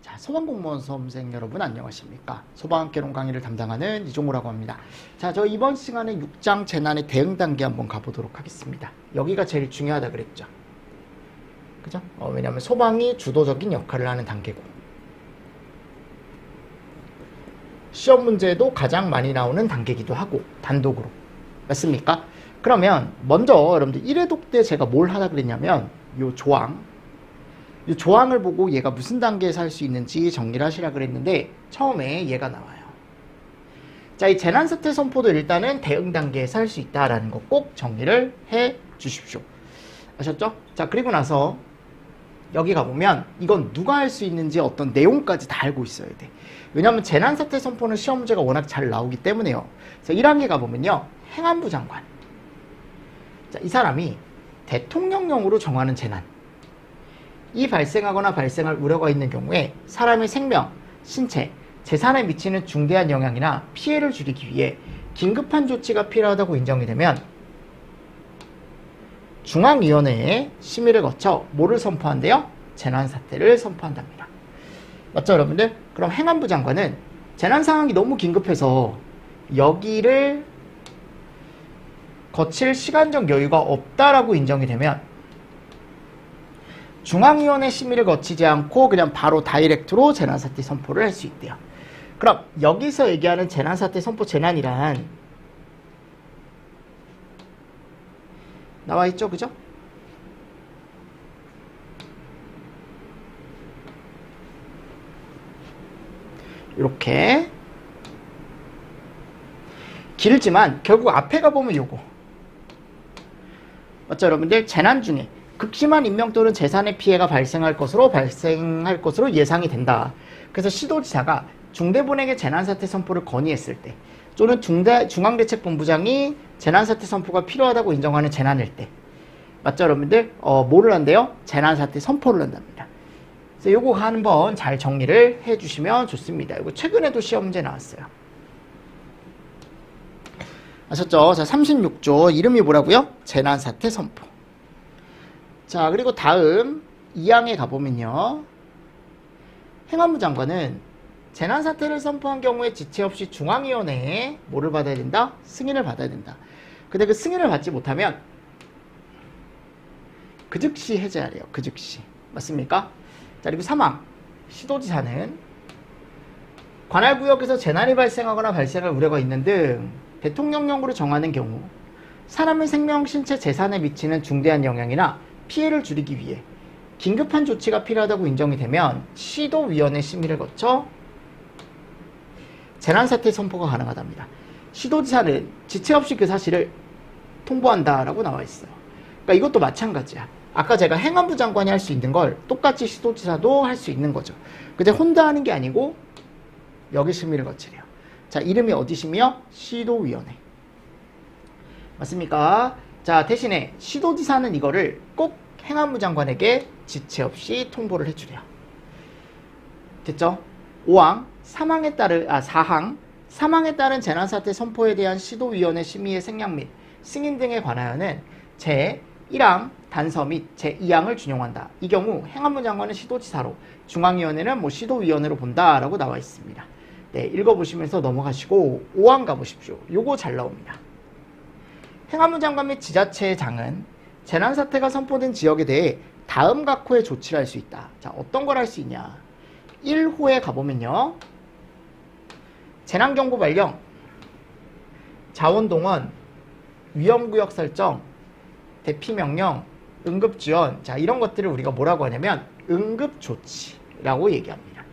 자, 소방공무원 수험생 여러분 안녕하십니까? 소방학개론 강의를 담당하는 이종우라고 합니다. 자, 저 이번 시간에 6장 재난의 대응 단계 한번 가보도록 하겠습니다. 여기가 제일 중요하다 그랬죠. 그죠? 왜냐하면 소방이 주도적인 역할을 하는 단계고 시험 문제도 가장 많이 나오는 단계이기도 하고 단독으로 맞습니까? 그러면 먼저 여러분들 1회독 때 제가 뭘 하다 그랬냐면 이 조항을 보고 얘가 무슨 단계에서 할 수 있는지 정리를 하시라 그랬는데 처음에 얘가 나와요. 자, 이 재난사태 선포도 일단은 대응 단계에서 할 수 있다라는 거 꼭 정리를 해 주십시오. 아셨죠? 자, 그리고 나서 여기 가보면 이건 누가 할 수 있는지 어떤 내용까지 다 알고 있어야 돼. 왜냐하면 재난사태 선포는 시험 문제가 워낙 잘 나오기 때문에요. 그래서 1학기 가보면요. 행안부 장관. 자, 이 사람이 대통령령으로 정하는 재난. 이 발생하거나 발생할 우려가 있는 경우에 사람의 생명, 신체, 재산에 미치는 중대한 영향이나 피해를 줄이기 위해 긴급한 조치가 필요하다고 인정이 되면 중앙위원회에 심의를 거쳐 뭐를 선포한대요? 재난사태를 선포한답니다. 맞죠, 여러분들? 그럼 행안부 장관은 재난 상황이 너무 긴급해서 여기를 거칠 시간적 여유가 없다라고 인정이 되면 중앙위원회 심의를 거치지 않고 그냥 바로 다이렉트로 재난사태 선포를 할 수 있대요. 그럼 여기서 얘기하는 재난사태 선포 재난이란 나와 있죠, 그죠? 이렇게 길지만 결국 앞에 가보면 요거 맞죠, 여러분들? 재난 중에 극심한 인명 또는 재산의 피해가 발생할 것으로 예상이 된다. 그래서 시도지사가 중대본에게 재난사태 선포를 건의했을 때 또는 중앙대책본부장이 재난사태 선포가 필요하다고 인정하는 재난일 때 맞죠, 여러분들? 뭐를 한대요? 재난사태 선포를 한답니다. 그래서 요거 한번 잘 정리를 해주시면 좋습니다. 이거 최근에도 시험 문제 나왔어요. 아셨죠? 자, 36조 이름이 뭐라고요? 재난사태 선포. 자, 그리고 다음 2항에 가보면요. 행안부 장관은 재난사태를 선포한 경우에 지체 없이 중앙위원회에 뭐를 받아야 된다? 승인을 받아야 된다. 근데 그 승인을 받지 못하면 그 즉시 해제해야 돼요. 그 즉시. 맞습니까? 자, 그리고 3항. 시도지사는 관할 구역에서 재난이 발생하거나 발생할 우려가 있는 등 대통령령으로 정하는 경우 사람의 생명, 신체, 재산에 미치는 중대한 영향이나 피해를 줄이기 위해 긴급한 조치가 필요하다고 인정이 되면 시도위원회 심의를 거쳐 재난사태 선포가 가능하답니다. 시도지사는 지체 없이 그 사실을 통보한다라고 나와 있어요. 그러니까 이것도 마찬가지야. 아까 제가 행안부 장관이 할 수 있는 걸 똑같이 시도지사도 할 수 있는 거죠. 근데 혼자 하는 게 아니고 여기 심의를 거치래요. 자, 이름이 어디 심의요? 시도위원회. 맞습니까? 자, 대신에 시도지사는 이거를 꼭 행안부 장관에게 지체 없이 통보를 해주래요. 됐죠? 5항, 4항, 사망에 따른 재난사태 선포에 대한 시도위원회 심의의 생략 및 승인 등에 관하여는 제1항 단서 및 제2항을 준용한다. 이 경우 행안부 장관은 시도지사로, 중앙위원회는 시도위원회로 본다라고 나와 있습니다. 네, 읽어보시면서 넘어가시고 5항 가보십시오. 요거 잘 나옵니다. 행안부 장관 및 지자체장은 재난사태가 선포된 지역에 대해 다음 각호의 조치를 할 수 있다. 자, 어떤 걸 할 수 있냐? 1호에 가보면요. 재난경보 발령, 자원동원, 위험구역 설정, 대피명령, 응급지원. 자, 이런 것들을 우리가 뭐라고 하냐면 응급조치라고 얘기합니다.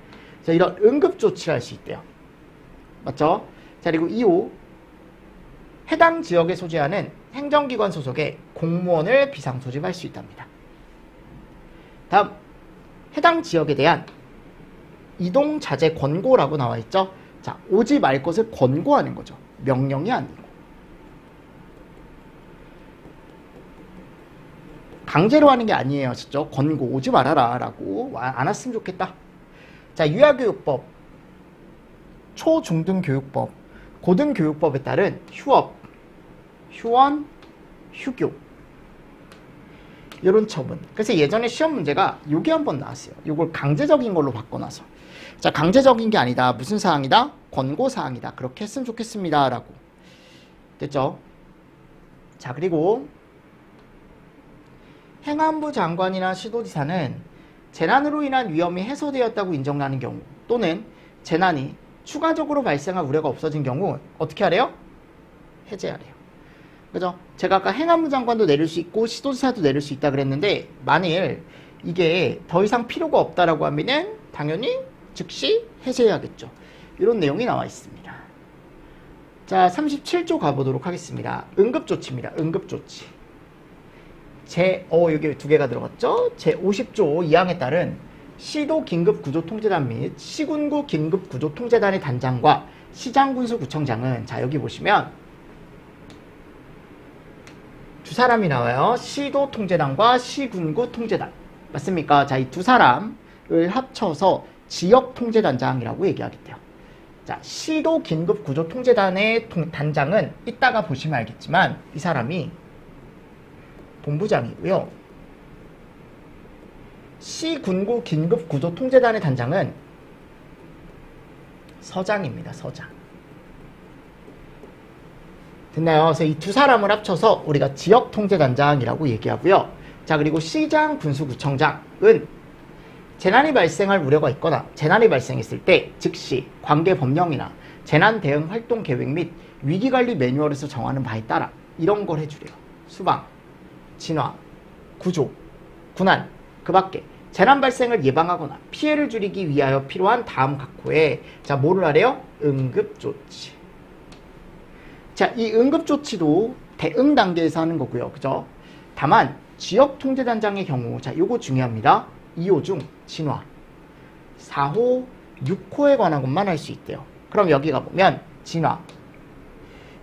자, 이런 응급조치를 할 수 있대요. 맞죠? 자, 그리고 2호. 해당 지역에 소재하는 행정기관 소속의 공무원을 비상소집할 수 있답니다. 다음, 해당 지역에 대한 이동 자제 권고라고 나와 있죠. 자, 오지 말 것을 권고하는 거죠. 명령이 아니고. 강제로 하는 게 아니에요. 진짜 권고, 오지 말아라 라고 안 왔으면 좋겠다. 자, 유아교육법, 초중등교육법, 고등교육법에 따른 휴업, 휴원, 휴교, 이런 처분. 그래서 예전에 시험 문제가 요게 한번 나왔어요. 요걸 강제적인 걸로 바꿔놔서. 자, 강제적인 게 아니다. 무슨 사항이다? 권고 사항이다. 그렇게 했으면 좋겠습니다. 라고. 됐죠? 자, 그리고 행안부 장관이나 시도지사는 재난으로 인한 위험이 해소되었다고 인정하는 경우 또는 재난이 추가적으로 발생할 우려가 없어진 경우 어떻게 하래요? 해제하래요. 그죠? 제가 아까 행안부 장관도 내릴 수 있고 시도지사도 내릴 수 있다 그랬는데 만일 이게 더 이상 필요가 없다라고 하면은 당연히 즉시 해제해야겠죠. 이런 내용이 나와 있습니다. 자, 37조 가보도록 하겠습니다. 응급조치입니다. 응급조치. 여기 두 개가 들어갔죠? 제50조 2항에 따른 시도 긴급구조통제단 및 시군구 긴급구조통제단의 단장과 시장군수구청장은 자, 여기 보시면 두 사람이 나와요. 시도통제단과 시군구 통제단. 맞습니까? 자, 이 두 사람을 합쳐서 지역통제단장이라고 얘기하겠대요. 자, 시도 긴급구조통제단의 단장은 이따가 보시면 알겠지만 이 사람이 본부장이고요. 시군구 긴급구조통제단의 단장은 서장입니다. 서장. 됐나요? 그래서 이 두 사람을 합쳐서 우리가 지역통제단장이라고 얘기하고요. 자, 그리고 시장군수구청장은 재난이 발생할 우려가 있거나 재난이 발생했을 때 즉시 관계 법령이나 재난 대응 활동 계획 및 위기관리 매뉴얼에서 정하는 바에 따라 이런 걸 해주래요. 수방, 진화, 구조, 군안, 그 밖에 재난 발생을 예방하거나 피해를 줄이기 위하여 필요한 다음 각호에 자, 뭐를 하래요? 응급조치. 자, 이 응급조치도 대응 단계에서 하는 거고요. 그죠? 다만 지역통제단장의 경우 자, 요거 중요합니다. 2호 중 진화 4호 6호에 관한 것만 할 수 있대요. 그럼 여기 가보면 진화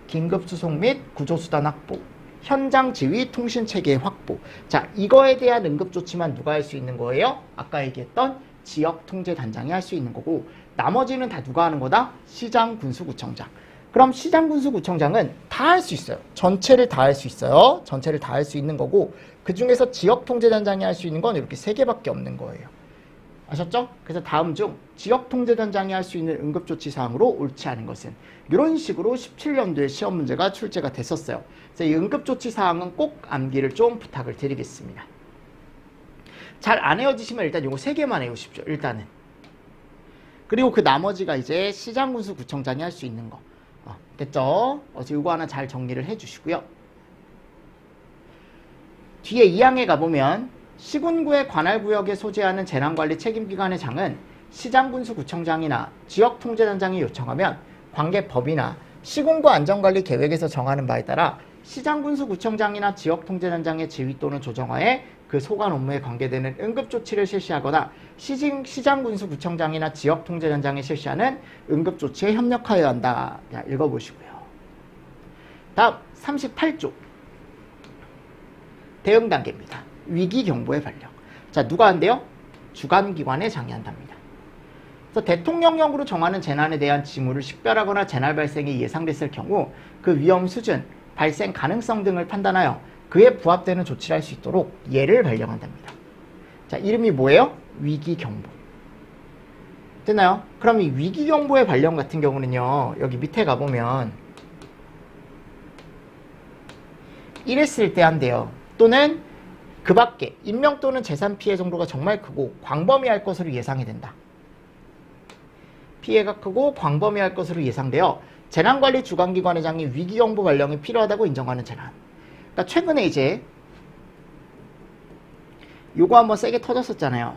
긴급수송 및 구조수단 확보 현장 지휘 통신체계 확보. 자, 이거에 대한 응급조치만 누가 할 수 있는 거예요? 아까 얘기했던 지역통제단장이 할 수 있는 거고 나머지는 다 누가 하는 거다? 시장군수구청장. 그럼 시장군수구청장은 다 할 수 있어요. 전체를 다 할 수 있어요. 전체를 다 할 수 있는 거고 그 중에서 지역통제단장이 할 수 있는 건 이렇게 3개밖에 없는 거예요. 아셨죠? 그래서 다음 중 지역통제단장이 할 수 있는 응급조치 사항으로 옳지 않은 것은 이런 식으로 17년도에 시험 문제가 출제가 됐었어요. 그래서 이 응급조치 사항은 꼭 암기를 좀 부탁을 드리겠습니다. 잘 안 외워지시면 일단 요거 3개만 외우십시오. 일단은. 그리고 그 나머지가 이제 시장군수구청장이 할 수 있는 거. 됐죠? 그래서 이거 하나 잘 정리를 해주시고요. 뒤에 2항에 가보면 시군구의 관할구역에 소재하는 재난관리 책임기관의 장은 시장군수구청장이나 지역통제단장이 요청하면 관계법이나 시군구 안전관리 계획에서 정하는 바에 따라 시장군수구청장이나 지역통제단장의 지휘 또는 조정하에 그 소관 업무에 관계되는 응급조치를 실시하거나 시장군수구청장이나 지역통제단장이 실시하는 응급조치에 협력하여야 한다. 자, 읽어보시고요. 다음 38조 대응 단계입니다. 위기경보의 발령. 자, 누가 한대요? 주관기관의 장이 한답니다. 그래서 대통령령으로 정하는 재난에 대한 징후를 식별하거나 재난 발생이 예상됐을 경우 그 위험 수준, 발생 가능성 등을 판단하여 그에 부합되는 조치를 할 수 있도록 예를 발령한답니다. 자, 이름이 뭐예요? 위기경보. 됐나요? 그럼 이 위기경보의 발령 같은 경우는요, 여기 밑에 가보면 이랬을 때 한대요. 또는 그 밖에 인명 또는 재산 피해 정도가 정말 크고 광범위할 것으로 예상이 된다. 피해가 크고 광범위할 것으로 예상되어 재난관리 주관기관의 장이 위기경보 발령이 필요하다고 인정하는 재난. 그러니까 최근에 이제 요거 한번 세게 터졌었잖아요.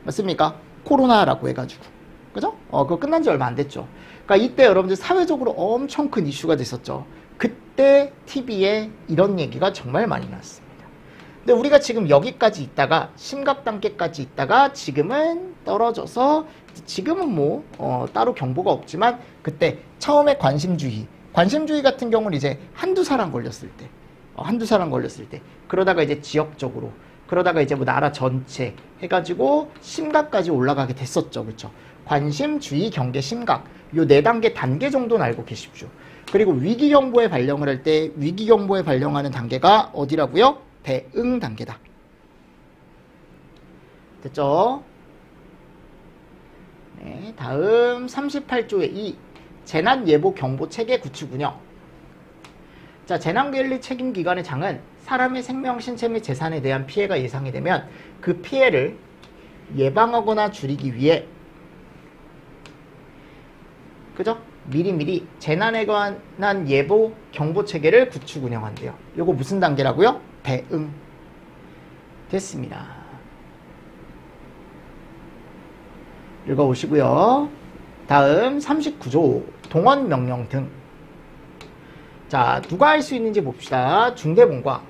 맞습니까? 코로나라고 해가지고. 그죠? 그거 끝난 지 얼마 안 됐죠. 그러니까 이때 여러분들 사회적으로 엄청 큰 이슈가 됐었죠. 그때 TV에 이런 얘기가 정말 많이 나왔습니다. 근데 우리가 지금 여기까지 있다가 심각 단계까지 있다가 지금은 떨어져서 지금은 뭐 따로 경보가 없지만 그때 처음에 관심주의 같은 경우는 이제 한두 사람 걸렸을 때 그러다가 이제 지역적으로 그러다가 이제 뭐 나라 전체 해가지고 심각까지 올라가게 됐었죠. 그렇죠? 관심, 주의, 경계, 심각 요 4단계 단계 정도는 알고 계십시오. 그리고 위기경보에 발령을 할 때 위기경보에 발령하는 단계가 어디라고요? 대응 단계다. 됐죠? 네, 다음 38조의 2. 재난예보경보체계 구축 운영. 자, 재난관리 책임기관의 장은 사람의 생명, 신체 및 재산에 대한 피해가 예상이 되면 그 피해를 예방하거나 줄이기 위해 그죠? 미리미리 재난에 관한 예보 경보 체계를 구축 운영한대요. 요거 무슨 단계라고요? 대응. 됐습니다. 읽어보시고요. 다음 39조 동원 명령 등. 자, 누가 할 수 있는지 봅시다. 중대본과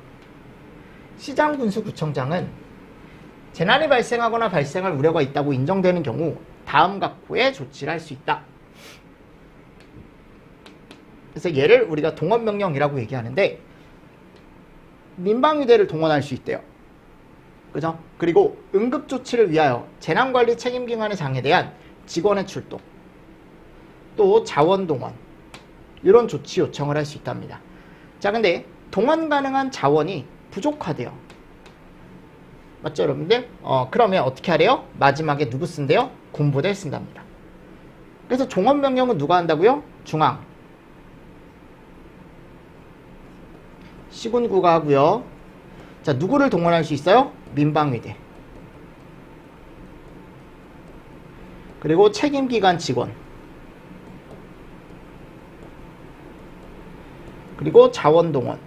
시장군수구청장은 재난이 발생하거나 발생할 우려가 있다고 인정되는 경우 다음 각호의 조치를 할 수 있다. 그래서 얘를 우리가 동원명령이라고 얘기하는데 민방위대를 동원할 수 있대요. 그죠? 그리고 응급조치를 위하여 재난관리 책임기관의 장에 대한 직원의 출동, 또 자원동원, 이런 조치 요청을 할 수 있답니다. 자, 근데 동원 가능한 자원이 부족하대요. 맞죠, 여러분들? 그러면 어떻게 하래요? 마지막에 누구 쓴대요? 군부대를 쓴답니다. 그래서 종합명령은 누가 한다고요? 중앙. 시군구가 하고요. 자, 누구를 동원할 수 있어요? 민방위대. 그리고 책임기관 직원. 그리고 자원동원.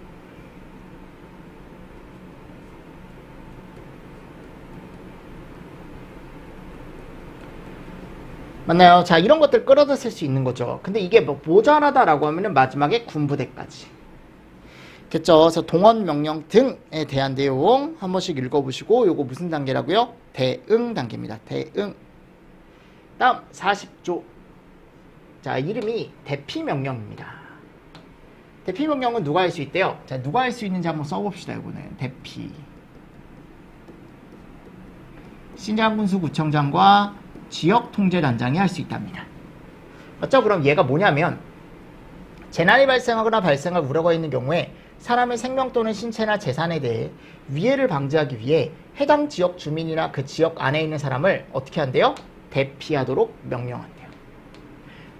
맞나요? 자, 이런 것들 끌어다 쓸 수 있는 거죠. 근데 이게 뭐 모자라다라고 하면은 마지막에 군부대까지. 됐죠? 그래서 동원 명령 등에 대한 내용 한 번씩 읽어보시고 요거 무슨 단계라고요? 대응 단계입니다. 대응. 다음 40조. 자, 이름이 대피명령입니다. 대피명령은 누가 할 수 있대요? 자, 누가 할 수 있는지 한번 써봅시다. 이거는 대피. 신장군수구청장과 지역통제단장이 할 수 있답니다. 맞죠? 그럼 얘가 뭐냐면 재난이 발생하거나 발생할 우려가 있는 경우에 사람의 생명 또는 신체나 재산에 대해 위해를 방지하기 위해 해당 지역 주민이나 그 지역 안에 있는 사람을 어떻게 한대요? 대피하도록 명령한대요.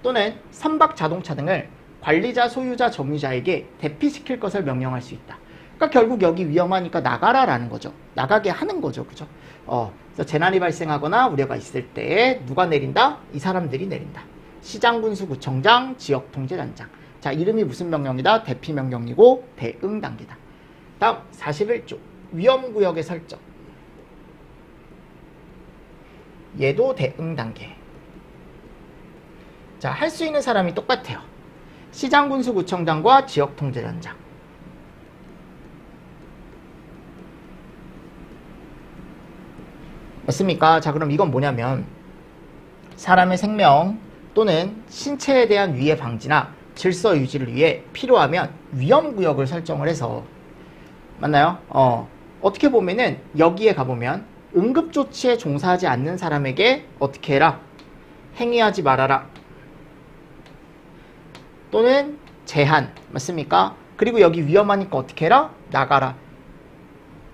또는 선박 자동차 등을 관리자, 소유자, 점유자에게 대피시킬 것을 명령할 수 있다. 그러니까 결국 여기 위험하니까 나가라라는 거죠. 나가게 하는 거죠. 그죠? 그래서 재난이 발생하거나 우려가 있을 때 누가 내린다? 이 사람들이 내린다. 시장군수구청장, 지역통제단장. 자, 이름이 무슨 명령이다? 대피명령이고 대응 단계다. 다음 41조 위험구역의 설정. 얘도 대응 단계. 자, 할 수 있는 사람이 똑같아요. 시장군수구청장과 지역통제단장. 맞습니까? 자, 그럼 이건 뭐냐면 사람의 생명 또는 신체에 대한 위해 방지나 질서 유지를 위해 필요하면 위험구역을 설정을 해서 맞나요? 어떻게 보면은 여기에 가보면 응급조치에 종사하지 않는 사람에게 어떻게 해라? 행위하지 말아라. 또는 제한. 맞습니까? 그리고 여기 위험하니까 어떻게 해라? 나가라.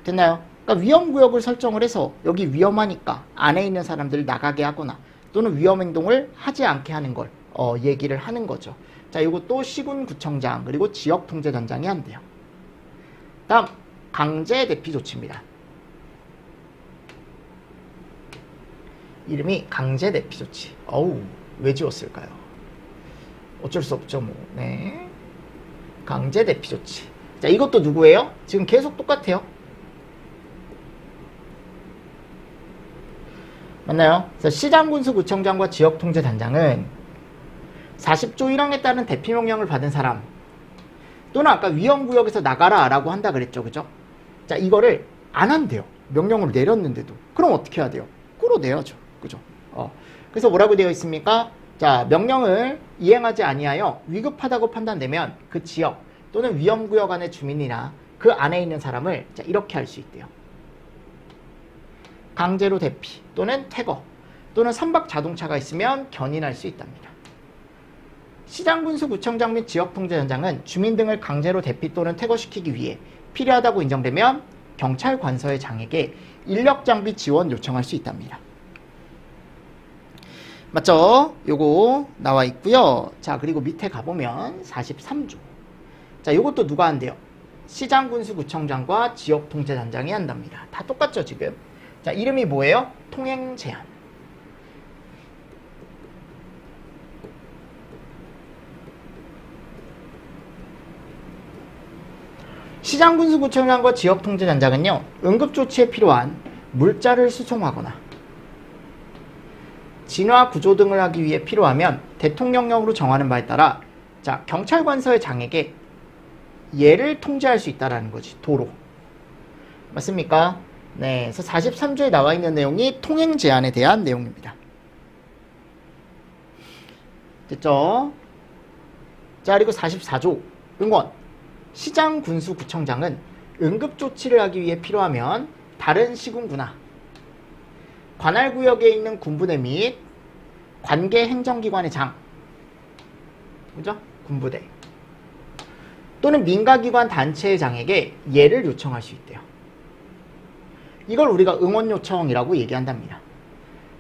됐나요? 그러니까 위험구역을 설정을 해서 여기 위험하니까 안에 있는 사람들을 나가게 하거나 또는 위험행동을 하지 않게 하는 걸 얘기를 하는 거죠. 자, 이것도 시군구청장 그리고 지역통제단장이 한대요. 다음 강제 대피 조치입니다. 이름이 강제 대피 조치. 어우, 왜 지웠을까요? 어쩔 수 없죠, 뭐. 네. 강제 대피 조치. 자, 이것도 누구예요? 지금 계속 똑같아요. 맞나요? 그래서 시장군수구청장과 지역통제단장은 40조 1항에 따른 대피명령을 받은 사람 또는 아까 위험구역에서 나가라 라고 한다 그랬죠. 그죠? 자, 이거를 안 한대요. 명령을 내렸는데도. 그럼 어떻게 해야 돼요? 끌어내야죠. 그죠? 그래서 뭐라고 되어 있습니까? 자, 명령을 이행하지 아니하여 위급하다고 판단되면 그 지역 또는 위험구역 안의 주민이나 그 안에 있는 사람을 자, 이렇게 할 수 있대요. 강제로 대피 또는 퇴거 또는 선박 자동차가 있으면 견인할 수 있답니다. 시장군수구청장 및 지역통제단장은 주민 등을 강제로 대피 또는 퇴거시키기 위해 필요하다고 인정되면 경찰 관서의 장에게 인력 장비 지원 요청할 수 있답니다. 맞죠? 요거 나와 있고요. 자, 그리고 밑에 가보면 43조. 자, 요것도 누가 한대요? 시장군수구청장과 지역통제단장이 한답니다. 다 똑같죠, 지금? 자, 이름이 뭐예요? 통행제한. 시장군수구청장과 지역통제단장은요, 응급조치에 필요한 물자를 수송하거나 진화 구조 등을 하기 위해 필요하면 대통령령으로 정하는 바에 따라 자, 경찰관서의 장에게 얘를 통제할 수 있다라는 거지. 도로. 맞습니까? 네. 그래서 43조에 나와 있는 내용이 통행 제한에 대한 내용입니다. 됐죠? 자, 그리고 44조. 응원. 시장 군수 구청장은 응급 조치를 하기 위해 필요하면 다른 시군구나 관할 구역에 있는 군부대 및 관계 행정기관의 장, 그죠? 군부대 또는 민가기관 단체의 장에게 예를 요청할 수 있대요. 이걸 우리가 응원 요청이라고 얘기한답니다.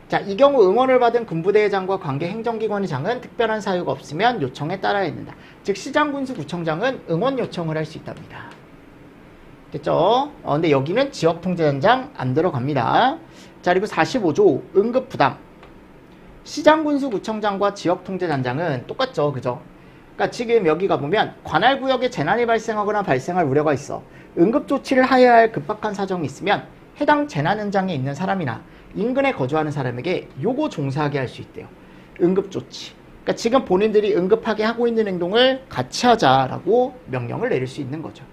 자, 이 경우 응원을 받은 군부대의 장과 관계 행정기관의 장은 특별한 사유가 없으면 요청에 따라야 된다. 즉 시장군수구청장은 응원 요청을 할 수 있답니다. 됐죠? 근데 여기는 지역통제단장 안 들어갑니다. 자, 그리고 45조 응급부담. 시장군수구청장과 지역통제단장은 똑같죠, 그죠? 그러니까 지금 여기 가보면 관할구역에 재난이 발생하거나 발생할 우려가 있어 응급조치를 하여야 할 급박한 사정이 있으면 해당 재난 현장에 있는 사람이나 인근에 거주하는 사람에게 요거 종사하게 할 수 있대요. 응급조치. 그러니까 지금 본인들이 응급하게 하고 있는 행동을 같이 하자라고 명령을 내릴 수 있는 거죠.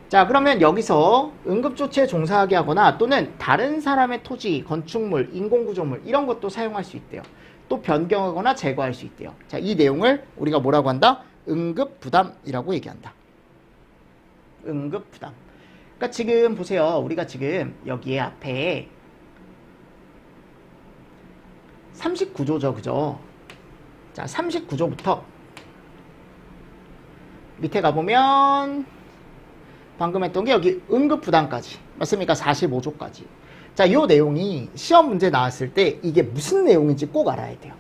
자, 그러면 여기서 응급조치에 종사하게 하거나 또는 다른 사람의 토지, 건축물, 인공구조물 이런 것도 사용할 수 있대요. 또 변경하거나 제거할 수 있대요. 자, 이 내용을 우리가 뭐라고 한다? 응급부담이라고 얘기한다. 응급부담. 그러니까 지금 보세요. 우리가 지금 여기에 앞에 39조죠. 그죠? 자, 39조부터 밑에 가보면 방금 했던 게 여기 응급부담까지. 맞습니까? 45조까지. 자, 요 내용이 시험 문제 나왔을 때 이게 무슨 내용인지 꼭 알아야 돼요.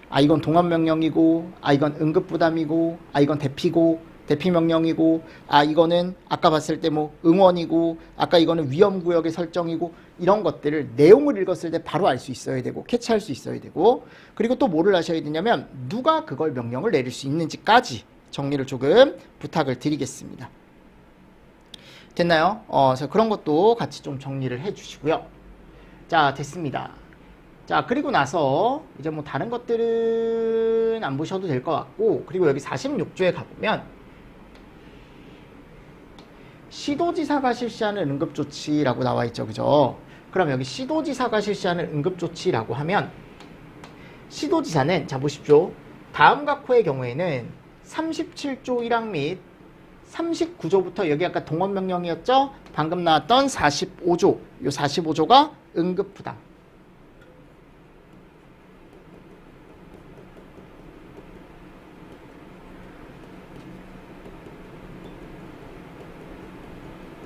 아, 이건 동원명령이고, 아, 이건 응급부담이고, 아, 이건 대피고, 대피명령이고, 아, 이거는 아까 봤을 때 뭐 응원이고, 아까 이거는 위험구역의 설정이고, 이런 것들을 내용을 읽었을 때 바로 알 수 있어야 되고, 캐치할 수 있어야 되고, 그리고 또 뭐를 하셔야 되냐면 누가 그걸 명령을 내릴 수 있는지까지 정리를 조금 부탁을 드리겠습니다. 됐나요? 그래서 그런 것도 같이 좀 정리를 해 주시고요. 자, 됐습니다. 자, 그리고 나서 이제 뭐 다른 것들은 안 보셔도 될 것 같고, 그리고 여기 46조에 가보면 시도지사가 실시하는 응급조치라고 나와 있죠. 그죠? 그럼 여기 시도지사가 실시하는 응급조치라고 하면 시도지사는, 자, 보십시오. 다음 각호의 경우에는 37조 1항 및 39조부터 여기 아까 동원명령이었죠? 방금 나왔던 45조, 요 45조가 응급부담.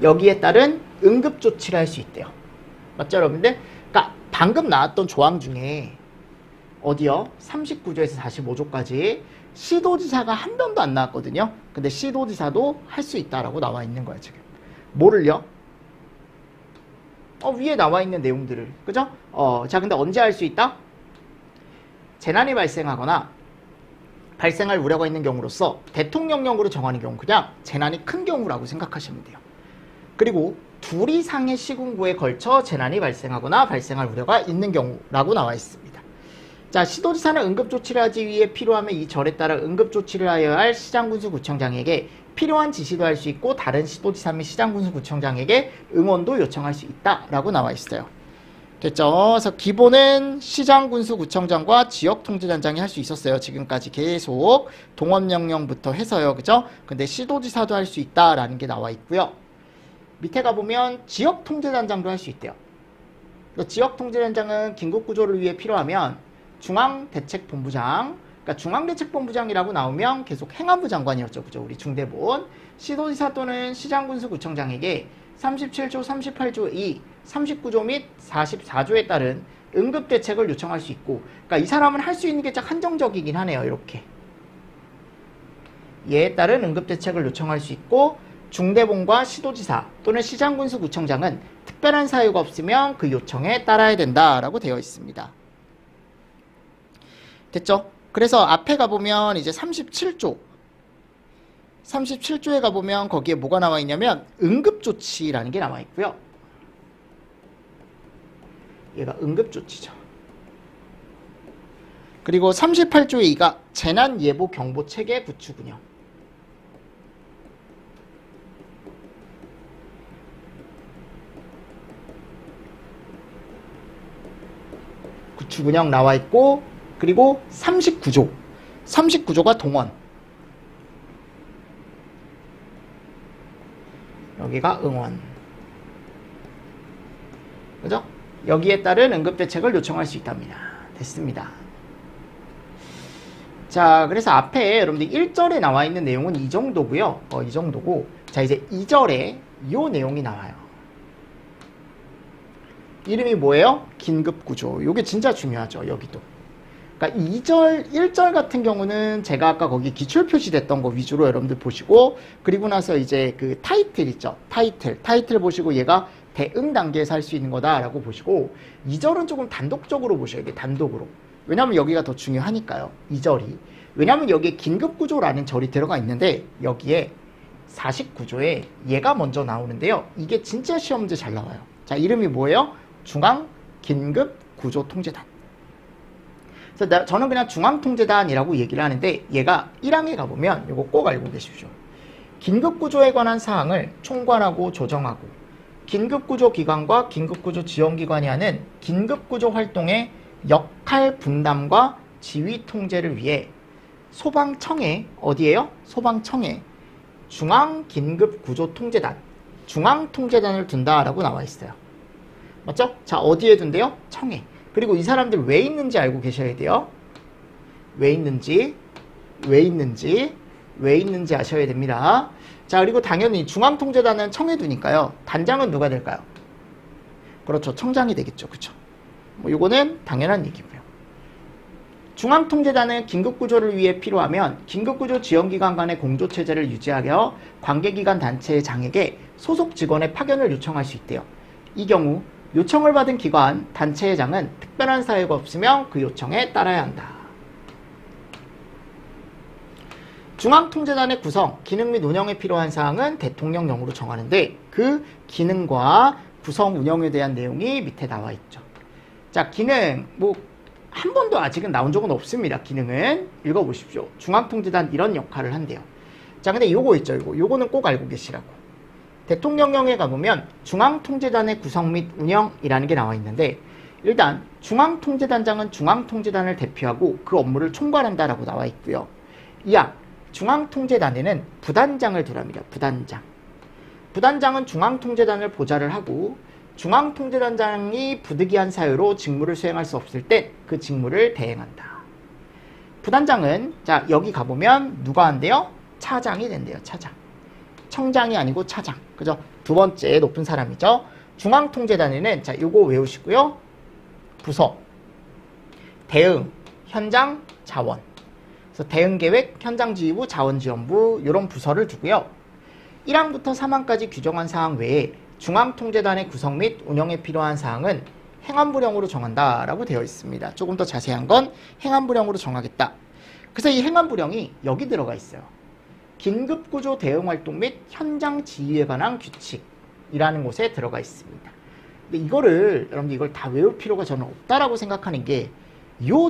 여기에 따른 응급조치를 할 수 있대요. 맞죠, 여러분들? 그러니까 방금 나왔던 조항 중에 어디요? 39조에서 45조까지 시도지사가 한 번도 안 나왔거든요. 근데 시도지사도 할 수 있다라고 나와 있는 거예요, 지금. 뭐를요? 위에 나와 있는 내용들을. 그죠? 자, 근데 언제 할 수 있다? 재난이 발생하거나 발생할 우려가 있는 경우로서 대통령령으로 정하는 경우, 그냥 재난이 큰 경우라고 생각하시면 돼요. 그리고 둘 이상의 시군구에 걸쳐 재난이 발생하거나 발생할 우려가 있는 경우라고 나와 있습니다. 자, 시도지사는 응급조치를 하기 위해 필요하면 이 절에 따라 응급조치를 하여야 할 시장군수구청장에게 필요한 지시도 할 수 있고 다른 시도지사 및 시장군수구청장에게 응원도 요청할 수 있다라고 나와 있어요. 됐죠? 그래서 기본은 시장군수구청장과 지역통제단장이 할 수 있었어요. 지금까지 계속 동원명령부터 해서요. 그죠? 근데 시도지사도 할 수 있다라는 게 나와 있고요. 밑에 가보면 지역통제단장도 할 수 있대요. 지역통제단장은 긴급구조를 위해 필요하면 중앙대책본부장, 그러니까 중앙대책본부장이라고 나오면 계속 행안부 장관이었죠. 그죠? 우리 중대본. 시도지사 또는 시장군수구청장에게 37조, 38조 2, 39조 및 44조에 따른 응급대책을 요청할 수 있고, 그러니까 이 사람은 할 수 있는 게 딱 한정적이긴 하네요. 이렇게. 이에 따른 응급대책을 요청할 수 있고, 중대본과 시도지사 또는 시장군수구청장은 특별한 사유가 없으면 그 요청에 따라야 된다라고 되어 있습니다. 됐죠? 그래서 앞에 가보면 이제 37조에 가보면 거기에 뭐가 나와 있냐면 응급조치라는 게 나와 있고요. 얘가 응급조치죠. 그리고 38조의 2가 재난예보경보체계 구축 운영. 구축 운영 나와 있고, 그리고 39조가 동원. 여기가 응원. 그죠? 여기에 따른 응급대책을 요청할 수 있답니다. 됐습니다. 자, 그래서 앞에 여러분들 1절에 나와 있는 내용은 이 정도고요. 이 정도고, 자, 이제 2절에 이 내용이 나와요. 이름이 뭐예요? 긴급구조. 이게 진짜 중요하죠. 여기도. 그러니까 1절 같은 경우는 제가 아까 거기 기출 표시됐던 거 위주로 여러분들 보시고, 그리고 나서 이제 그 타이틀 있죠. 타이틀 보시고 얘가 대응 단계에서 할 수 있는 거다라고 보시고, 2절은 조금 단독적으로 보셔야 돼요. 단독으로. 왜냐면 여기가 더 중요하니까요. 2절이. 왜냐면 여기에 긴급구조라는 절이 들어가 있는데, 여기에 49조에 얘가 먼저 나오는데요. 이게 진짜 시험 문제 잘 나와요. 자, 이름이 뭐예요? 중앙긴급구조통제단. 그래서 저는 그냥 중앙통제단이라고 얘기를 하는데, 얘가 1항에 가보면 이거 꼭 알고 계십시오. 긴급구조에 관한 사항을 총괄하고 조정하고, 긴급구조기관과 긴급구조지원기관이 하는 긴급구조 활동의 역할 분담과 지휘 통제를 위해 소방청에, 어디에요? 소방청에 중앙긴급구조통제단, 중앙통제단을 둔다라고 나와 있어요. 맞죠? 자, 어디에 둔대요? 청에. 그리고 이 사람들 왜 있는지 알고 계셔야 돼요. 왜 있는지 아셔야 됩니다. 자, 그리고 당연히 중앙통제단은 청에 두니까요. 단장은 누가 될까요? 그렇죠. 청장이 되겠죠. 그렇죠. 뭐 요거는 당연한 얘기고요. 중앙통제단은 긴급구조를 위해 필요하면 긴급구조 지원기관 간의 공조체제를 유지하여 관계기관 단체의 장에게 소속 직원의 파견을 요청할 수 있대요. 이 경우 요청을 받은 기관, 단체의 장은 특별한 사유가 없으면 그 요청에 따라야 한다. 중앙통제단의 구성, 기능 및 운영에 필요한 사항은 대통령령으로 정하는데, 그 기능과 구성 운영에 대한 내용이 밑에 나와 있죠. 자, 기능, 한 번도 아직은 나온 적은 없습니다. 기능은 읽어보십시오. 중앙통제단 이런 역할을 한대요. 자, 근데 요거 있죠. 요거는 꼭 알고 계시라고. 대통령령에 가보면 중앙통제단의 구성 및 운영이라는 게 나와 있는데, 일단 중앙통제단장은 중앙통제단을 대표하고 그 업무를 총괄한다라고 나와 있고요. 이항 중앙통제단에는 부단장을 두랍니다. 부단장은 중앙통제단을 보좌를 하고, 중앙통제단장이 부득이한 사유로 직무를 수행할 수 없을 때 그 직무를 대행한다. 부단장은, 자, 여기 가보면 누가 한대요? 차장이 된대요. 차장. 청장이 아니고 차장. 그죠? 두 번째 높은 사람이죠. 중앙통제단에는, 자, 요거 외우시고요. 부서, 대응, 현장, 자원. 그래서 대응계획, 현장지휘부, 자원지원부 이런 부서를 두고요. 1항부터 3항까지 규정한 사항 외에 중앙통제단의 구성 및 운영에 필요한 사항은 행안부령으로 정한다라고 되어 있습니다. 조금 더 자세한 건 행안부령으로 정하겠다. 그래서 이 행안부령이 여기 들어가 있어요. 긴급구조 대응활동 및 현장 지휘에 관한 규칙이라는 곳에 들어가 있습니다. 근데 이거를, 여러분들 이걸 다 외울 필요가 저는 없다라고 생각하는 게, 요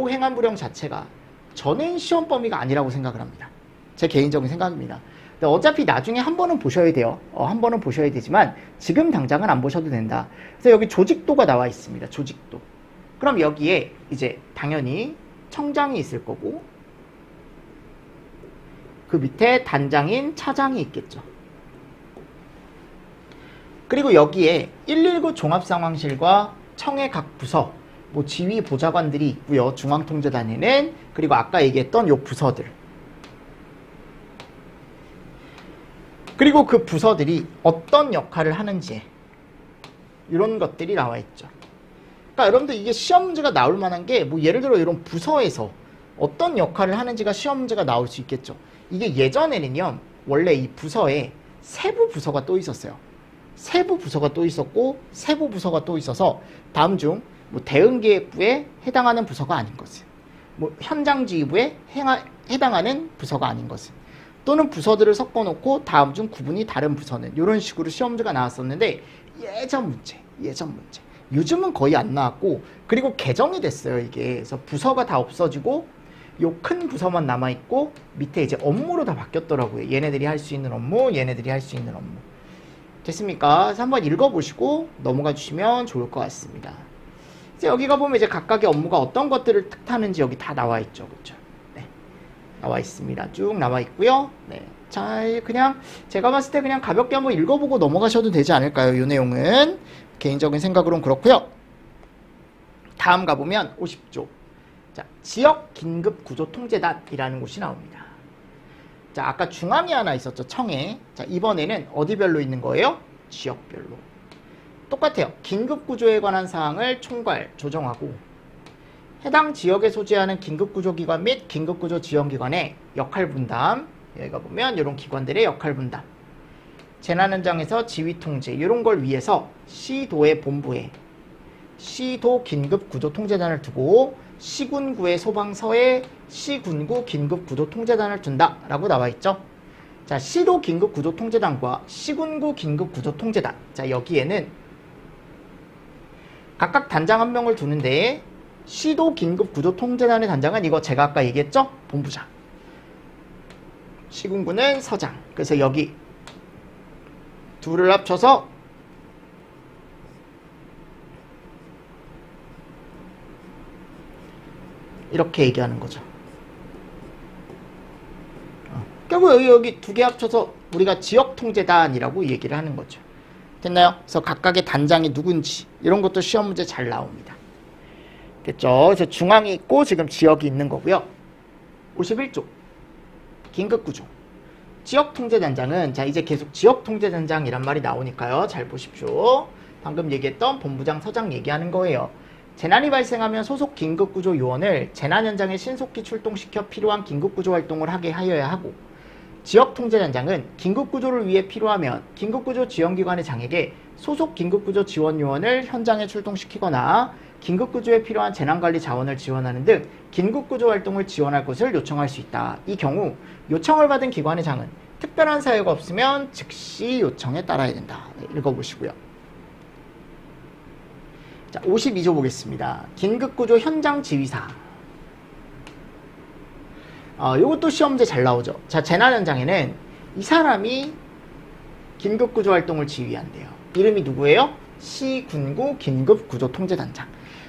행안부령 자체가 전행 시험 범위가 아니라고 생각을 합니다. 제 개인적인 생각입니다. 근데 어차피 나중에 한 번은 보셔야 돼요. 한 번은 보셔야 되지만 지금 당장은 안 보셔도 된다. 그래서 여기 조직도가 나와 있습니다. 조직도. 그럼 여기에 이제 당연히 청장이 있을 거고, 그 밑에 단장인 차장이 있겠죠. 그리고 여기에 119 종합상황실과 청의 각 부서, 뭐 지휘 보좌관들이 있고요. 중앙통제단에는. 그리고 아까 얘기했던 요 부서들. 그리고 그 부서들이 어떤 역할을 하는지 이런 것들이 나와 있죠. 그러니까 여러분들 이게 시험 문제가 나올 만한 게 뭐 예를 들어 이런 부서에서 어떤 역할을 하는지가 시험 문제가 나올 수 있겠죠. 이게 예전에는요. 원래 이 부서에 세부 부서가 또 있었어요. 세부 부서가 또 있었고 세부 부서가 또 있어서 다음 중 뭐 대응기획부에 해당하는 부서가 아닌 것은, 뭐 현장지휘부에 해당하는 부서가 아닌 것은, 또는 부서들을 섞어놓고 다음 중 구분이 다른 부서는, 이런 식으로 시험 문제가 나왔었는데 예전 문제. 요즘은 거의 안 나왔고, 그리고 개정이 됐어요 이게. 그래서 부서가 다 없어지고 요 큰 부서만 남아있고 밑에 이제 업무로 다 바뀌었더라고요. 얘네들이 할 수 있는 업무, 얘네들이 할 수 있는 업무. 됐습니까? 그래서 한번 읽어보시고 넘어가 주시면 좋을 것 같습니다. 이제 여기가 보면 이제 각각의 업무가 어떤 것들을 뜻하는지 여기 다 나와 있죠. 그렇죠? 네. 나와 있습니다. 쭉 나와 있고요. 네. 자, 그냥 제가 봤을 때 그냥 가볍게 한번 읽어보고 넘어가셔도 되지 않을까요? 이 내용은. 개인적인 생각으로는 그렇고요. 다음 가보면 50조. 자, 지역 긴급 구조 통제단이라는 곳이 나옵니다. 자, 아까 중앙이 하나 있었죠. 청에. 자, 이번에는 어디별로 있는 거예요? 지역별로. 똑같아요. 긴급구조에 관한 사항을 총괄, 조정하고 해당 지역에 소재하는 긴급구조기관 및 긴급구조 지원기관의 역할분담, 여기가 보면 이런 기관들의 역할분담, 재난현장에서 지휘통제 이런 걸 위해서 시도의 본부에 시도 긴급구조통제단을 두고 시군구의 소방서에 시군구 긴급구조통제단을 둔다라고 나와 있죠. 자, 시도 긴급구조통제단과 시군구 긴급구조통제단. 자, 여기에는 각각 단장 한 명을 두는데 시도 긴급구조통제단의 단장은 이거 제가 아까 얘기했죠? 본부장. 시군구는 서장. 그래서 여기 둘을 합쳐서 이렇게 얘기하는 거죠. 결국 여기 두 개 합쳐서 우리가 지역통제단이라고 얘기를 하는 거죠. 됐나요? 그래서 각각의 단장이 누군지 이런 것도 시험 문제 잘 나옵니다. 됐죠? 그래서 중앙이 있고 지금 지역이 있는 거고요. 51조 긴급구조 지역통제단장은, 자 이제 계속 지역통제단장이란 말이 나오니까요. 잘 보십시오. 방금 얘기했던 본부장, 서장 얘기하는 거예요. 재난이 발생하면 소속 긴급구조 요원을 재난 현장에 신속히 출동시켜 필요한 긴급구조 활동을 하게 하여야 하고, 지역통제단장은 긴급구조를 위해 필요하면 긴급구조 지원기관의 장에게 소속 긴급구조 지원 요원을 현장에 출동시키거나 긴급구조에 필요한 재난관리 자원을 지원하는 등 긴급구조 활동을 지원할 것을 요청할 수 있다. 이 경우 요청을 받은 기관의 장은 특별한 사유가 없으면 즉시 요청에 따라야 된다. 읽어보시고요. 자, 52조 보겠습니다. 긴급구조 현장 지휘사. 요것도 시험 문제 잘 나오죠. 자, 재난 현장에는 이 사람이 긴급구조 활동을 지휘한대요. 이름이 누구예요? 시군구 긴급구조통제단장.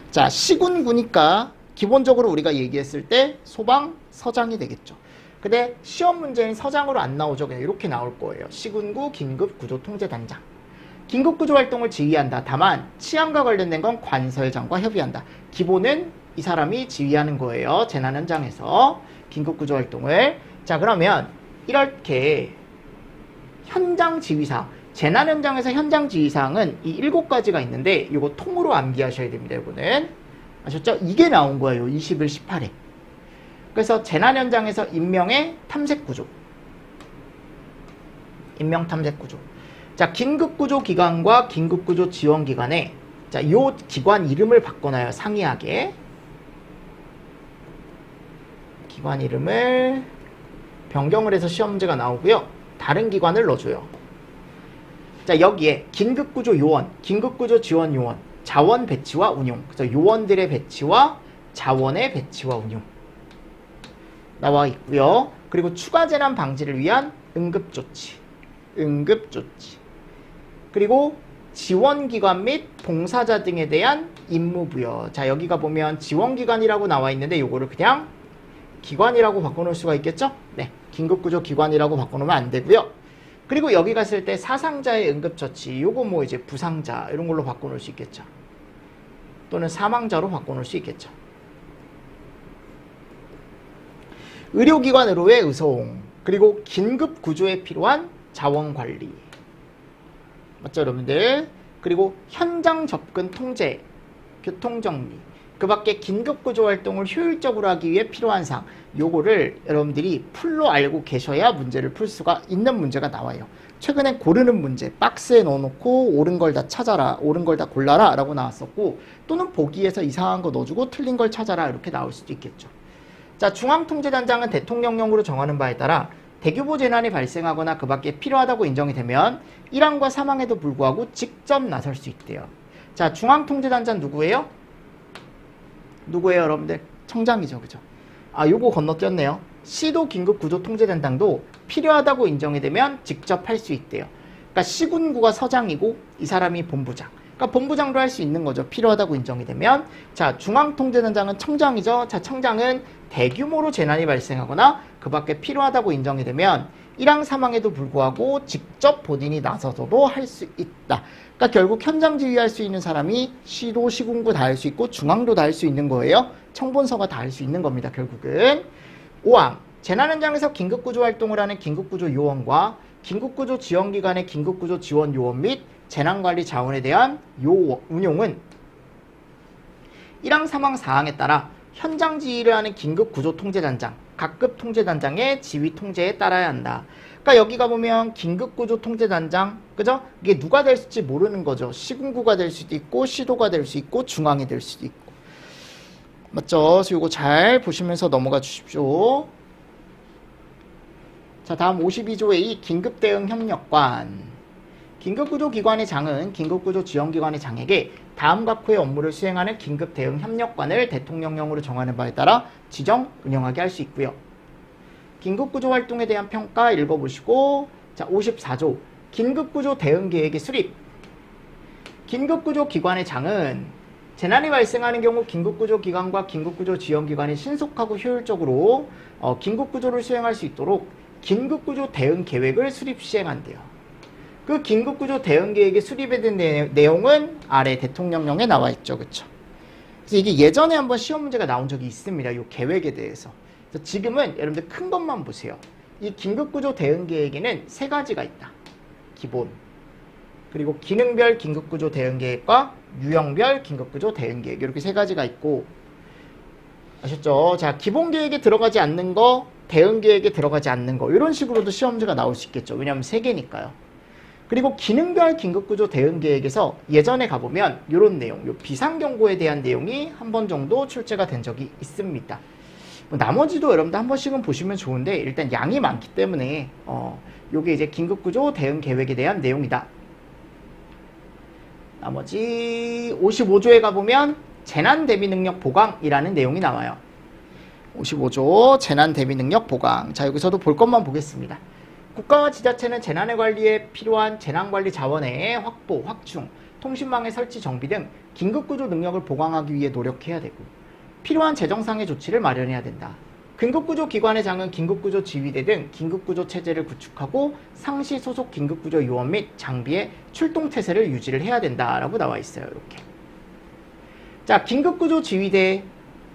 자, 시군구니까 기본적으로 우리가 얘기했을 때 소방서장이 되겠죠. 근데 시험 문제는 서장으로 안 나오죠. 그냥 이렇게 나올 거예요. 시군구 긴급구조통제단장. 긴급구조 활동을 지휘한다. 다만 치안과 관련된 건 관서회장과 협의한다. 기본은 이 사람이 지휘하는 거예요. 재난 현장에서 긴급구조 활동을. 자, 그러면 이렇게 현장 지휘사, 재난 현장에서 현장 지휘사항은 이 7가지가 있는데 이거 통으로 암기하셔야 됩니다. 이거는 아셨죠? 이게 나온 거예요. 21, 18에. 그래서 재난 현장에서 인명의 탐색구조, 인명 탐색구조. 자, 긴급구조 기관과 긴급구조 지원기관에, 자, 요 기관 이름을 바꿔놔요. 상이하게. 기관 이름을 변경을 해서 시험 문제가 나오고요. 다른 기관을 넣어줘요. 자, 여기에 긴급구조 요원, 긴급구조 지원 요원, 자원 배치와 운용. 그래서 요원들의 배치와 자원의 배치와 운용 나와 있고요. 그리고 추가 재난 방지를 위한 응급조치, 응급조치. 그리고 지원기관 및 봉사자 등에 대한 임무부여. 자, 여기가 보면 지원기관이라고 나와 있는데 요거를 그냥 기관이라고 바꿔놓을 수가 있겠죠? 네, 긴급구조 기관이라고 바꿔놓으면 안 되고요. 그리고 여기 갔을 때 사상자의 응급처치, 요거 뭐 이제 부상자 이런 걸로 바꿔놓을 수 있겠죠. 또는 사망자로 바꿔놓을 수 있겠죠. 의료기관으로의 의송, 그리고 긴급 구조에 필요한 자원관리. 맞죠, 여러분들? 그리고 현장 접근 통제, 교통정리, 그 밖에 긴급구조 활동을 효율적으로 하기 위해 필요한 사항, 요거를 여러분들이 풀로 알고 계셔야 문제를 풀 수가 있는 문제가 나와요. 최근에 고르는 문제, 박스에 넣어놓고 옳은 걸 다 찾아라, 옳은 걸 다 골라라 라고 나왔었고, 또는 보기에서 이상한 거 넣어주고 틀린 걸 찾아라 이렇게 나올 수도 있겠죠. 자, 중앙통제단장은 대통령령으로 정하는 바에 따라 대규모 재난이 발생하거나 그 밖에 필요하다고 인정이 되면 일환과 사망에도 불구하고 직접 나설 수 있대요. 자, 중앙통제단장 누구예요? 누구예요, 여러분들? 청장이죠, 그죠? 아, 요거 건너뛰었네요. 시도 긴급구조통제단장도 필요하다고 인정이 되면 직접 할 수 있대요. 그러니까 시군구가 서장이고 이 사람이 본부장. 그러니까 본부장도 할 수 있는 거죠. 필요하다고 인정이 되면. 자, 중앙통제단장은 청장이죠. 자, 청장은 대규모로 재난이 발생하거나 그 밖에 필요하다고 인정이 되면 일항 사망에도 불구하고 직접 본인이 나서서도 할 수 있다. 그러니까 결국 현장 지휘할 수 있는 사람이 시도, 시군구 다 할 수 있고 중앙도 다 할 수 있는 거예요. 청본서가 다 할 수 있는 겁니다. 결국은. 5항, 재난 현장에서 긴급구조 활동을 하는 긴급구조 요원과 긴급구조 지원기관의 긴급구조 지원 요원 및 재난관리 자원에 대한 운용은 1항 3항 4항에 따라 현장 지휘를 하는 긴급구조통제단장, 각급통제단장의 지휘 통제에 따라야 한다. 그러니까 여기 가보면 긴급구조통제단장, 그죠? 이게 누가 될지 모르는 거죠. 시군구가 될 수도 있고 시도가 될 수 있고 중앙이 될 수도 있고. 맞죠? 그래서 이거 잘 보시면서 넘어가 주십시오. 자, 다음 52조 A 긴급대응협력관. 긴급구조기관의 장은 긴급구조지원기관의 장에게 다음과 후의 업무를 수행하는 긴급대응협력관을 대통령령으로 정하는 바에 따라 지정, 운영하게 할 수 있고요. 긴급구조 활동에 대한 평가 읽어보시고, 자, 54조 긴급구조 대응계획의 수립. 긴급구조기관의 장은 재난이 발생하는 경우 긴급구조기관과 긴급구조지원기관이 신속하고 효율적으로 긴급구조를 수행할 수 있도록 긴급구조 대응 계획을 수립 시행한대요. 그 긴급구조 대응 계획의 수립에 대한 내용은 아래 대통령령에 나와 있죠. 그쵸? 그래서 이게 예전에 한번 시험 문제가 나온 적이 있습니다. 이 계획에 대해서. 그래서 지금은 여러분들 큰 것만 보세요. 이 긴급구조 대응 계획에는 세 가지가 있다. 기본. 그리고 기능별 긴급구조 대응 계획과 유형별 긴급구조 대응 계획. 이렇게 세 가지가 있고. 아셨죠? 자, 기본 계획에 들어가지 않는 거, 대응 계획에 들어가지 않는 거. 이런 식으로도 시험 문제가 나올 수 있겠죠. 왜냐하면 세 개니까요. 그리고 기능별 긴급구조 대응 계획에서 예전에 가보면 이런 내용, 요 비상경보에 대한 내용이 한 번 정도 출제가 된 적이 있습니다. 나머지도 여러분들 한 번씩은 보시면 좋은데 일단 양이 많기 때문에 요게 이제 긴급구조 대응 계획에 대한 내용이다. 나머지 55조에 가보면 재난대비능력 보강이라는 내용이 나와요. 55조 재난대비능력 보강. 자, 여기서도 볼 것만 보겠습니다. 국가와 지자체는 재난의 관리에 필요한 재난관리 자원의 확보, 확충, 통신망의 설치, 정비 등 긴급구조 능력을 보강하기 위해 노력해야 되고 필요한 재정상의 조치를 마련해야 된다. 긴급구조 기관의 장은 긴급구조 지휘대 등 긴급구조 체제를 구축하고 상시 소속 긴급구조 요원 및 장비의 출동 태세를 유지를 해야 된다라고 나와 있어요. 이렇게. 자, 긴급구조 지휘대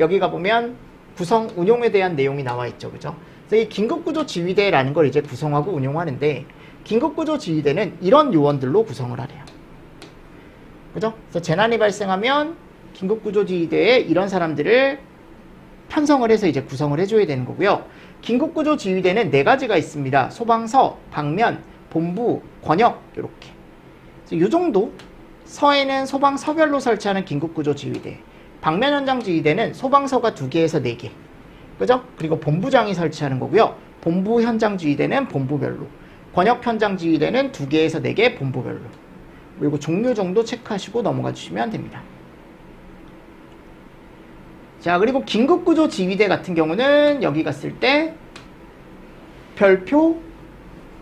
여기 가보면 구성, 운용에 대한 내용이 나와 있죠. 그죠? 그래서 이 긴급구조 지휘대라는 걸 이제 구성하고 운용하는데 긴급구조 지휘대는 이런 요원들로 구성을 하래요. 그죠? 그래서 재난이 발생하면 긴급구조 지휘대에 이런 사람들을 편성을 해서 이제 구성을 해줘야 되는 거고요. 긴급구조 지휘대는 네 가지가 있습니다. 소방서, 방면, 본부, 권역 이렇게. 그래서 이 정도. 서에는 소방서별로 설치하는 긴급구조 지휘대. 방면 현장 지휘대는 소방서가 2개에서 4개. 그죠? 그리고 본부장이 설치하는 거고요. 본부 현장 지휘대는 본부별로. 권역 현장 지휘대는 2개에서 4개 본부별로. 그리고 종류 정도 체크하시고 넘어가 주시면 됩니다. 자, 그리고 긴급구조 지휘대 같은 경우는 여기 갔을 때 별표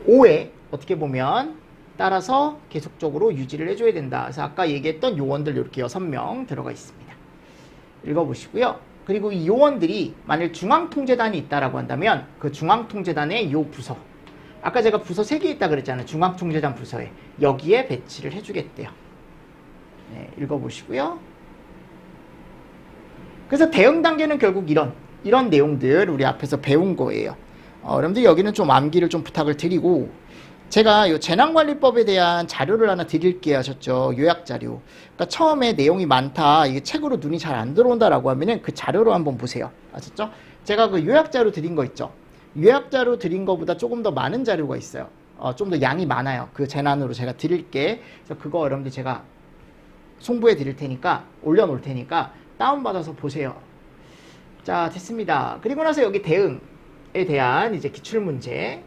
5에 어떻게 보면 따라서 계속적으로 유지를 해줘야 된다. 그래서 아까 얘기했던 요원들 이렇게 6명 들어가 있습니다. 읽어보시고요. 그리고 이 요원들이 만일 중앙통제단이 있다라고 한다면 그 중앙통제단의 요 부서, 아까 제가 부서 3개 있다 그랬잖아요. 중앙통제단 부서에 여기에 배치를 해주겠대요. 네, 읽어보시고요. 그래서 대응 단계는 결국 이런 내용들 우리 앞에서 배운 거예요. 여러분들 여기는 좀 암기를 좀 부탁을 드리고, 제가 이 재난관리법에 대한 자료를 하나 드릴게요 하셨죠. 요약자료. 그러니까 처음에 내용이 많다, 이게 책으로 눈이 잘 안 들어온다라고 하면은 그 자료로 한번 보세요. 아셨죠? 제가 그 요약자료 드린 거 있죠. 요약자료 드린 거보다 조금 더 많은 자료가 있어요. 좀 더 양이 많아요. 그 재난으로 제가 드릴게. 그래서 그거 여러분들 제가 송부해 드릴 테니까, 올려놓을 테니까 다운받아서 보세요. 자, 됐습니다. 그리고 나서 여기 대응에 대한 이제 기출문제.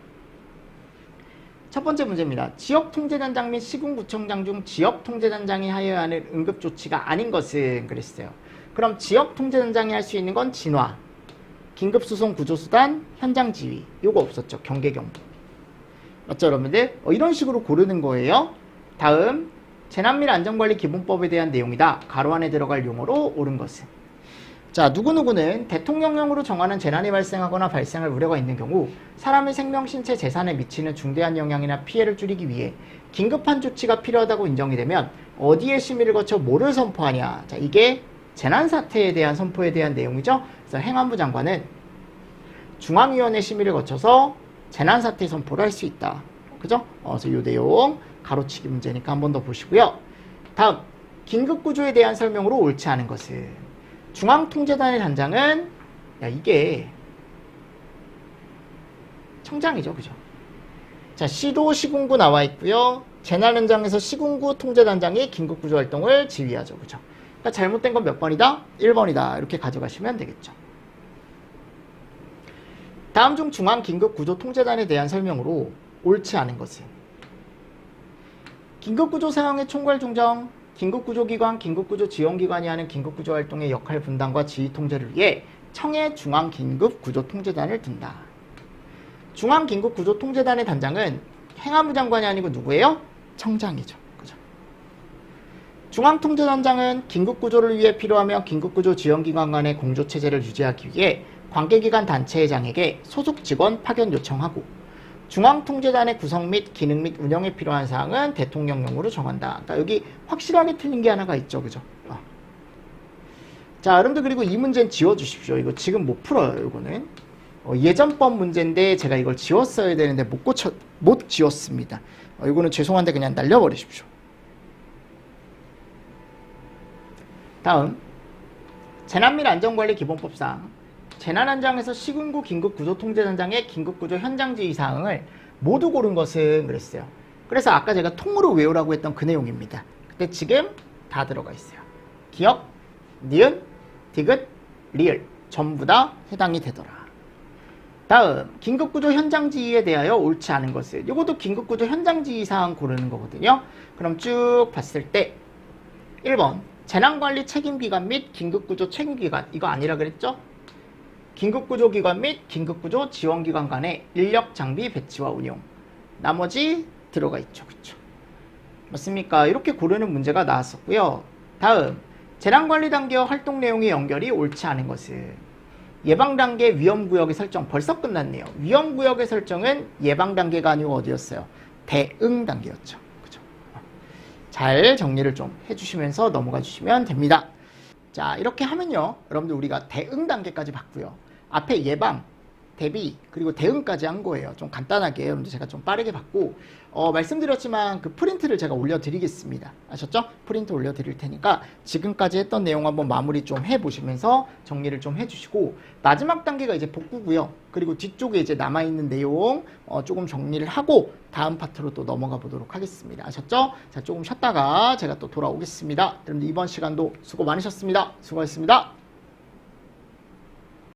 첫 번째 문제입니다. 지역통제단장 및 시군구청장 중 지역통제단장이 하여야 하는 응급조치가 아닌 것은 그랬어요. 그럼 지역통제단장이 할 수 있는 건 진화, 긴급수송구조수단, 현장지휘. 요거 없었죠. 경계경보. 맞죠, 여러분들? 이런 식으로 고르는 거예요. 다음, 재난및안전관리기본법에 대한 내용이다. 가로 안에 들어갈 용어로 옳은 것은. 자, 누구누구는 대통령령으로 정하는 재난이 발생하거나 발생할 우려가 있는 경우 사람의 생명, 신체, 재산에 미치는 중대한 영향이나 피해를 줄이기 위해 긴급한 조치가 필요하다고 인정이 되면 어디에 심의를 거쳐 뭐를 선포하냐. 자, 이게 재난사태에 대한 선포에 대한 내용이죠. 그래서 행안부 장관은 중앙위원회 심의를 거쳐서 재난사태 선포를 할 수 있다. 그죠? 그래서 이 내용 가로치기 문제니까 한 번 더 보시고요. 다음, 긴급구조에 대한 설명으로 옳지 않은 것은. 중앙통제단의 단장은, 야, 이게 청장이죠. 그죠? 자, 시도, 시군구 나와 있고요. 재난현장에서 시군구 통제단장이 긴급구조 활동을 지휘하죠. 그죠? 그러니까 잘못된 건 몇 번이다? 1번이다. 이렇게 가져가시면 되겠죠. 다음 중 중앙긴급구조통제단에 대한 설명으로 옳지 않은 것은. 긴급구조 상황의 총괄 중정, 긴급구조기관, 긴급구조지원기관이 하는 긴급구조 활동의 역할 분담과 지휘 통제를 위해 청해 중앙긴급구조통제단을 둔다. 중앙긴급구조통제단의 단장은 행안부 장관이 아니고 누구예요? 청장이죠. 그죠? 중앙통제단장은 긴급구조를 위해 필요하며 긴급구조지원기관 간의 공조체제를 유지하기 위해 관계기관 단체장에게 소속 직원 파견 요청하고, 중앙통제단의 구성 및 기능 및 운영에 필요한 사항은 대통령령으로 정한다. 그러니까 여기 확실하게 틀린 게 하나가 있죠. 그죠? 자, 여러분들 그리고 이 문제는 지워주십시오. 이거 지금 못 풀어요. 이거는 예전법 문제인데 제가 이걸 지웠어야 되는데 못 지웠습니다. 이거는 죄송한데 그냥 날려버리십시오. 다음, 재난및안전관리기본법상 재난현장에서 시군구 긴급구조통제단장의 긴급구조 현장지휘 사항을 모두 고른 것은 그랬어요. 그래서 아까 제가 통으로 외우라고 했던 그 내용입니다. 근데 지금 다 들어가 있어요. 기억, 니은, 디귿, 리을 전부 다 해당이 되더라. 다음, 긴급구조 현장지휘에 대하여 옳지 않은 것을. 이것도 긴급구조 현장지휘 사항 고르는 거거든요. 그럼 쭉 봤을 때 1번, 재난관리 책임기관 및 긴급구조 책임기관. 이거 아니라 그랬죠? 긴급구조기관 및 긴급구조 지원기관 간의 인력 장비 배치와 운용. 나머지 들어가 있죠. 그쵸? 맞습니까? 이렇게 고르는 문제가 나왔었고요. 다음, 재난관리 단계와 활동 내용의 연결이 옳지 않은 것은. 예방단계 위험구역의 설정. 벌써 끝났네요. 위험구역의 설정은 예방단계가 아니고 어디였어요? 대응단계였죠. 그죠? 잘 정리를 좀 해주시면서 넘어가 주시면 됩니다. 자, 이렇게 하면요, 여러분들 우리가 대응 단계까지 봤고요. 앞에 예방, 대비, 그리고 대응까지 한 거예요. 좀 간단하게 여러분들 제가 좀 빠르게 봤고, 말씀드렸지만 그 프린트를 제가 올려드리겠습니다. 아셨죠? 프린트 올려드릴 테니까 지금까지 했던 내용 한번 마무리 좀 해보시면서 정리를 좀 해주시고, 마지막 단계가 이제 복구고요. 그리고 뒤쪽에 이제 남아있는 내용 조금 정리를 하고 다음 파트로 또 넘어가 보도록 하겠습니다. 아셨죠? 자, 조금 쉬었다가 제가 또 돌아오겠습니다. 여러분들 이번 시간도 수고 많으셨습니다. 수고하셨습니다.